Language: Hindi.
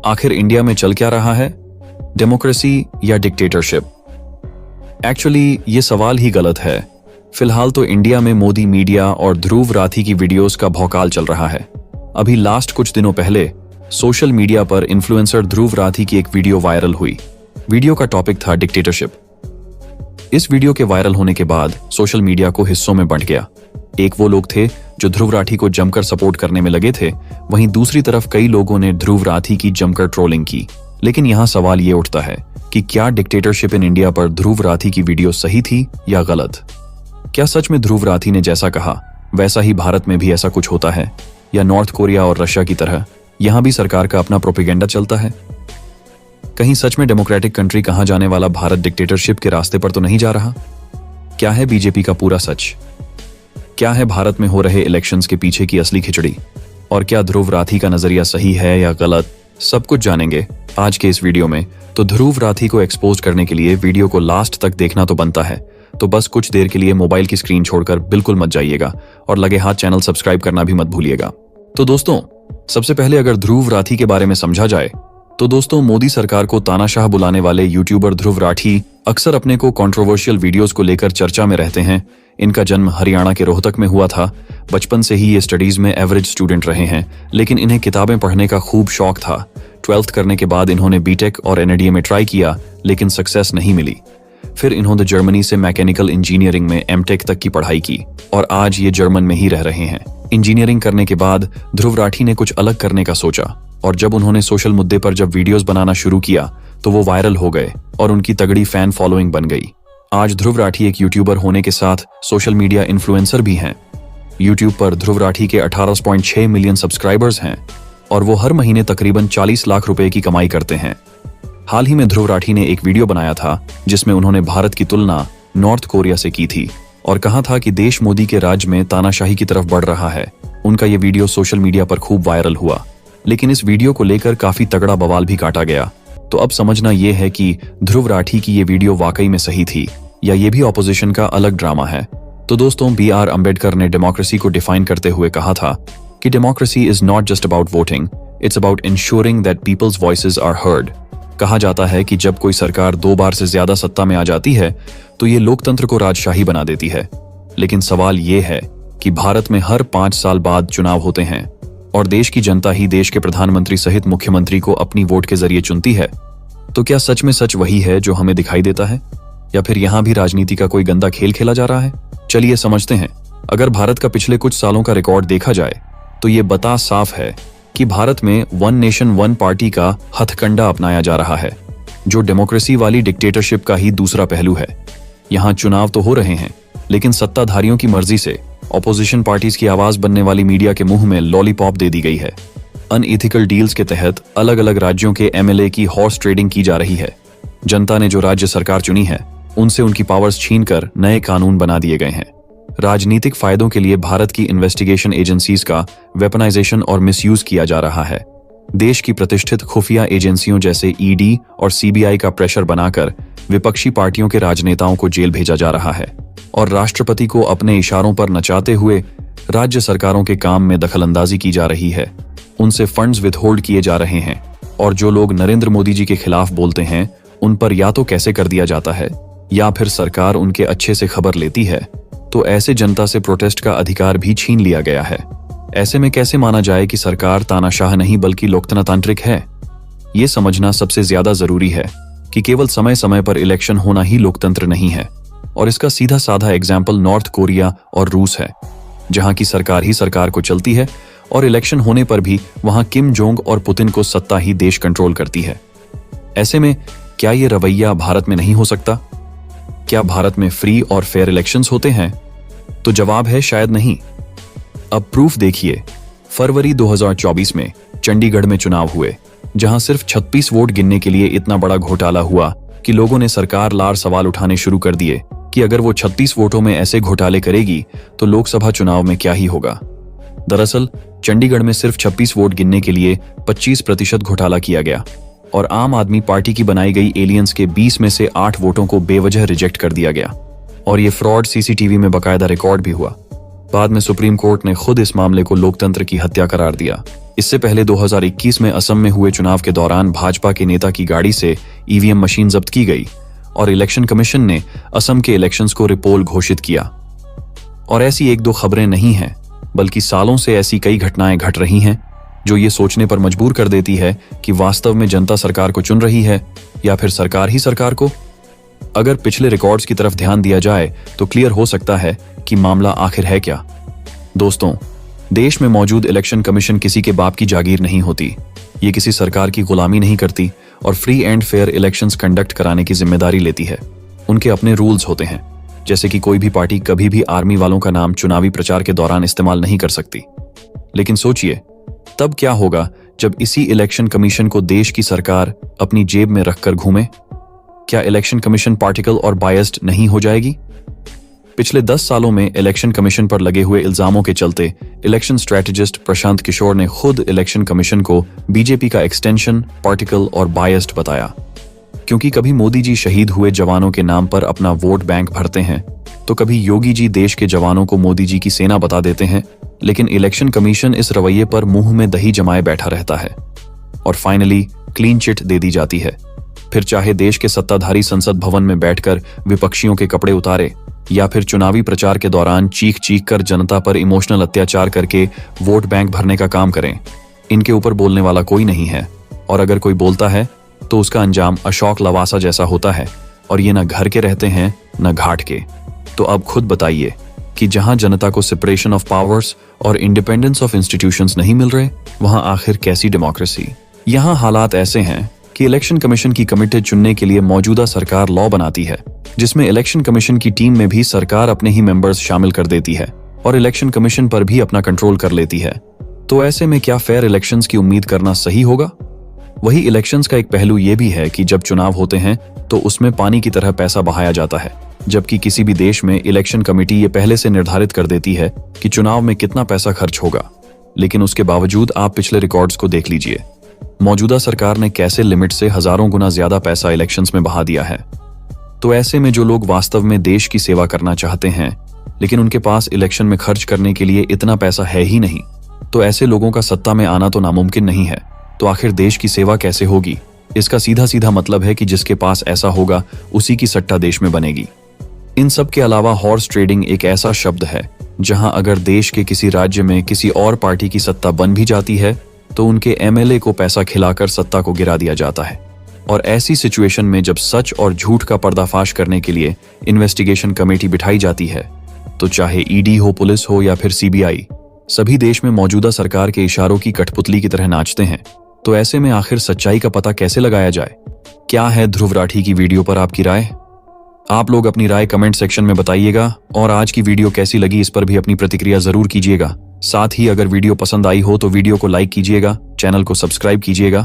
आखिर इंडिया में चल क्या रहा है, डेमोक्रेसी या डिक्टेटरशिप? एक्चुअली ये सवाल ही गलत है। फिलहाल तो इंडिया में मोदी मीडिया और ध्रुव राठी की वीडियोस का भौकाल चल रहा है। अभी लास्ट कुछ दिनों पहले सोशल मीडिया पर इन्फ्लुएंसर ध्रुव राठी की एक वीडियो वायरल हुई। वीडियो का टॉपिक था डिक्टेटरशिप। इस वीडियो के वायरल होने के बाद सोशल मीडिया को हिस्सों में बंट गया। एक वो लोग थे जो ध्रुव राठी को जमकर सपोर्ट करने में लगे थे, वहीं दूसरी तरफ कई लोगों ने ध्रुव राठी की जमकर ट्रोलिंग की। लेकिन यहाँ सवाल ये उठता है कि क्या डिक्टेटरशिप इन इंडिया पर ध्रुव राठी की वीडियो सही थी या गलत? क्या सच में ध्रुव राठी ने जैसा कहा वैसा ही भारत में भी ऐसा कुछ होता है, या नॉर्थ कोरिया और रशिया की तरह यहां भी सरकार का अपना प्रोपेगेंडा चलता है? कहीं सच में डेमोक्रेटिक कंट्री कहा जाने वाला भारत डिक्टेटरशिप के रास्ते पर तो नहीं जा रहा? क्या है बीजेपी का पूरा सच? क्या है भारत में हो रहे इलेक्शंस के पीछे की असली खिचड़ी? और क्या ध्रुव राठी का नजरिया सही है या गलत? सब कुछ जानेंगे आज के इस वीडियो में। तो ध्रुव राठी को एक्सपोज करने के लिए वीडियो को लास्ट तक देखना तो बनता है, तो बस कुछ देर के लिए मोबाइल की स्क्रीन छोड़कर बिल्कुल मत जाइएगा और लगे हाथ चैनल सब्सक्राइब करना भी मत भूलिएगा। तो दोस्तों, सबसे पहले अगर ध्रुव राठी के बारे में समझा जाए तो दोस्तों, मोदी सरकार को तानाशाह बुलाने वाले यूट्यूबर ध्रुव राठी अक्सर अपने को कंट्रोवर्शियल वीडियोस को लेकर चर्चा में रहते हैं। इनका जन्म हरियाणा के रोहतक में हुआ था। बचपन से ही ये स्टडीज में एवरेज स्टूडेंट रहे हैं, लेकिन इन्हें किताबें पढ़ने का खूब शौक था। 12th करने के बाद इन्होंने बीटेक और एनएडीए में ट्राई किया, लेकिन सक्सेस नहीं मिली। फिर इन्होंने जर्मनी से मैकेनिकल इंजीनियरिंग में एमटेक तक की पढ़ाई की और आज ये जर्मन में ही रह रहे हैं। इंजीनियरिंग करने के बाद ध्रुव राठी ने कुछ अलग करने का सोचा और जब उन्होंने सोशल मुद्दे पर जब वीडियोस बनाना शुरू किया तो वो वायरल हो गए और उनकी तगड़ी फैन फॉलोइंग बन गई। आज ध्रुव राठी एक यूट्यूबर होने के साथ सोशल मीडिया इन्फ्लुएंसर भी हैं। यूट्यूब पर ध्रुव राठी के 18.6 मिलियन सब्सक्राइबर्स हैं और वो हर महीने तकरीबन 40 लाख रुपए की कमाई करते हैं। हाल ही में ध्रुव राठी ने एक वीडियो बनाया था जिसमें उन्होंने भारत की तुलना नॉर्थ कोरिया से की थी और कहा था कि देश मोदी के राज में तानाशाही की तरफ बढ़ रहा है। उनका ये वीडियो सोशल मीडिया पर खूब वायरल हुआ, लेकिन इस वीडियो को लेकर काफी तगड़ा बवाल भी काटा गया। तो अब समझना यह है कि ध्रुव राठी की ये वीडियो वाकई में सही थी या ये भी ऑपोजिशन का अलग ड्रामा है। तो दोस्तों, B.R. अम्बेडकर ने डेमोक्रेसी को डिफाइन करते हुए कहा था कि democracy is not just about voting, it's about ensuring that people's voices are heard. कहा जाता है कि जब कोई सरकार 2 बार से ज्यादा सत्ता में आ जाती है तो ये लोकतंत्र को राजशाही बना देती है। लेकिन सवाल ये है कि भारत में हर 5 साल बाद चुनाव होते हैं और देश की जनता ही देश के प्रधानमंत्री सहित मुख्यमंत्री को अपनी वोट के जरिए चुनती है। तो क्या सच में सच वही है जो हमें दिखाई देता है, या फिर यहाँ भी राजनीति का कोई गंदा खेल खेला जा रहा है? चलिए समझते हैं। अगर भारत का पिछले कुछ सालों का रिकॉर्ड देखा जाए तो ये बता साफ है कि भारत में वन नेशन वन पार्टी का हथकंडा अपनाया जा रहा है, जो डेमोक्रेसी वाली डिक्टेटरशिप का ही दूसरा पहलू है। यहाँ चुनाव तो हो रहे हैं, लेकिन सत्ताधारियों की मर्जी से ऑपोजिशन पार्टीज की आवाज बनने वाली मीडिया के मुंह में लॉलीपॉप दे दी गई है। अनइथिकल डील्स के तहत अलग अलग राज्यों के एमएलए की हॉर्स ट्रेडिंग की जा रही है। जनता ने जो राज्य सरकार चुनी है उनसे उनकी पावर्स छीनकर नए कानून बना दिए गए हैं। राजनीतिक फायदों के लिए भारत की इन्वेस्टिगेशन एजेंसीज का वेपनाइजेशन और मिसयूज किया जा रहा है। देश की प्रतिष्ठित खुफिया एजेंसियों जैसे ईडी और सीबीआई का प्रेशर बनाकर विपक्षी पार्टियों के राजनेताओं को जेल भेजा जा रहा है और राष्ट्रपति को अपने इशारों पर नचाते हुए राज्य सरकारों के काम में दखलंदाजी की जा रही है। उनसे फंड्स विथहोल्ड किए जा रहे हैं और जो लोग नरेंद्र मोदी जी के खिलाफ बोलते हैं उन पर या तो कैसे कर दिया जाता है या फिर सरकार उनके अच्छे से खबर लेती है। तो ऐसे जनता से प्रोटेस्ट का अधिकार भी छीन लिया गया है। ऐसे में कैसे माना जाए कि सरकार तानाशाह नहीं बल्कि लोकतांत्रिक है? ये समझना सबसे ज्यादा जरूरी है कि केवल समय समय पर इलेक्शन होना ही लोकतंत्र नहीं है। और इसका सीधा साधा एग्जाम्पल नॉर्थ कोरिया और रूस है, जहां की सरकार ही सरकार को चलती है और इलेक्शन होने पर भी वहां किम जोंग और पुतिन को सत्ता ही देश कंट्रोल करती है। ऐसे में क्या ये रवैया भारत में नहीं हो सकता? क्या भारत में फ्री और फेयर इलेक्शंस होते हैं? तो जवाब है शायद नहीं। अब प्रूफ देखिए। फरवरी 2024 में चंडीगढ़ में चुनाव हुए, जहां सिर्फ 36 वोट गिनने के लिए इतना बड़ा घोटाला हुआ कि लोगों ने सरकार लार सवाल उठाने शुरू कर दिए कि अगर वो 36 वोटों में ऐसे घोटाले करेगी तो लोकसभा चुनाव में क्या ही होगा। दरअसल चंडीगढ़ में सिर्फ 26 वोट गिनने के लिए 25% घोटाला किया गया और आम आदमी पार्टी की बनाई गई एलियंस के 20 में से 8 वोटों को बेवजह रिजेक्ट कर दिया गया और ये फ्रॉड सीसीटीवी में बकायदा रिकॉर्ड भी हुआ। बाद में सुप्रीम कोर्ट ने खुद इस मामले को लोकतंत्र की हत्या करार दिया। इससे पहले 2021 में असम में हुए चुनाव के दौरान भाजपा के नेता की गाड़ी से ईवीएम मशीन जब्त की गई और इलेक्शन कमीशन ने असम के इलेक्शंस को रिपोल घोषित किया। और ऐसी एक दो खबरें नहीं हैं, बल्कि सालों से ऐसी कई घटनाएं घट रही हैं जो ये सोचने पर मजबूर कर देती है कि वास्तव में जनता सरकार को चुन रही है या फिर सरकार ही सरकार को। अगर पिछले रिकॉर्ड्स की तरफ ध्यान दिया जाए तो क्लियर हो सकता है कि मामला आखिर है क्या। दोस्तों, देश में मौजूद इलेक्शन कमीशन किसी के बाप की जागीर नहीं होती। ये किसी सरकार की गुलामी नहीं करती और free and fair elections conduct कराने की जिम्मेदारी लेती है। उनके अपने रूल्स होते हैं, जैसे कि कोई भी पार्टी कभी भी आर्मी वालों का नाम चुनावी प्रचार के दौरान इस्तेमाल नहीं कर सकती। लेकिन सोचिए, तब क्या होगा जब इसी इलेक्शन कमीशन को देश की सरकार अपनी जेब में रखकर घूमे? क्या इलेक्शन कमीशन पार्टिकल और बायस्ड नहीं हो जाएगी? पिछले 10 सालों में इलेक्शन कमीशन पर लगे हुए इल्जामों के चलते इलेक्शन स्ट्रेटेजिस्ट प्रशांत किशोर ने खुद इलेक्शन कमीशन को बीजेपी का एक्सटेंशन, पार्टिकल और बायस्ड बताया। क्योंकि कभी मोदी जी शहीद हुए जवानों के नाम पर अपना वोट बैंक भरते हैं, तो कभी योगी जी देश के जवानों को मोदी जी की सेना बता देते हैं, लेकिन इलेक्शन कमीशन इस रवैये पर मुंह में दही जमाए बैठा रहता है और फाइनली क्लीन चिट दे दी जाती है। फिर चाहे देश के सत्ताधारी संसद भवन में बैठकर विपक्षियों के कपड़े उतारे या फिर चुनावी प्रचार के दौरान चीख चीख कर जनता पर इमोशनल अत्याचार करके वोट बैंक भरने का काम करें, इनके ऊपर बोलने वाला कोई नहीं है। और अगर कोई बोलता है तो उसका अंजाम अशोक लवासा जैसा होता है, और ये न घर के रहते हैं न घाट के। तो अब खुद बताइए कि जहां जनता को सेपरेशन ऑफ पावर्स और इंडिपेंडेंस ऑफ इंस्टीट्यूशंस नहीं मिल रहे, वहां आखिर कैसी डेमोक्रेसी? यहाँ हालात ऐसे हैं कि इलेक्शन कमीशन की कमेटी चुनने के लिए मौजूदा सरकार लॉ बनाती है, जिसमें इलेक्शन कमीशन की टीम में भी सरकार अपने ही मेंबर्स शामिल कर देती है और इलेक्शन कमीशन पर भी अपना कंट्रोल कर लेती है। तो ऐसे में क्या फेयर इलेक्शंस की उम्मीद करना सही होगा? वही इलेक्शंस का एक पहलू ये भी है कि जब चुनाव होते हैं तो उसमें पानी की तरह पैसा बहाया जाता है, जबकि किसी भी देश में इलेक्शन कमेटी ये पहले से निर्धारित कर देती है कि चुनाव में कितना पैसा खर्च होगा। लेकिन उसके बावजूद आप पिछले रिकॉर्ड्स को देख लीजिए, मौजूदा सरकार ने कैसे लिमिट से हजारों गुना ज्यादा पैसा इलेक्शंस में बहा दिया है। तो ऐसे में जो लोग वास्तव में देश की सेवा करना चाहते हैं, लेकिन उनके पास इलेक्शन में खर्च करने के लिए इतना पैसा है ही नहीं, तो ऐसे लोगों का सत्ता में आना तो नामुमकिन नहीं है। तो आखिर देश की सेवा कैसे होगी? इसका सीधा सीधा मतलब है कि जिसके पास ऐसा होगा उसी की सट्टा देश में बनेगी। इन सब के अलावा हॉर्स ट्रेडिंग एक ऐसा शब्द है जहां अगर देश के किसी राज्य में किसी और पार्टी की सत्ता बन भी जाती है तो उनके एमएलए को पैसा खिलाकर सत्ता को गिरा दिया जाता है। और ऐसी सिचुएशन में जब सच और झूठ का पर्दाफाश करने के लिए इन्वेस्टिगेशन कमेटी बिठाई जाती है, तो चाहे ईडी हो, पुलिस हो या फिर सीबीआई, सभी देश में मौजूदा सरकार के इशारों की कठपुतली की तरह नाचते हैं। तो ऐसे में आखिर सच्चाई का पता कैसे लगाया जाए? क्या है ध्रुव राठी की वीडियो पर आपकी राय? आप लोग अपनी राय कमेंट सेक्शन में बताइएगा और आज की वीडियो कैसी लगी इस पर भी अपनी प्रतिक्रिया जरूर कीजिएगा। साथ ही अगर वीडियो पसंद आई हो तो वीडियो को लाइक कीजिएगा, चैनल को सब्सक्राइब कीजिएगा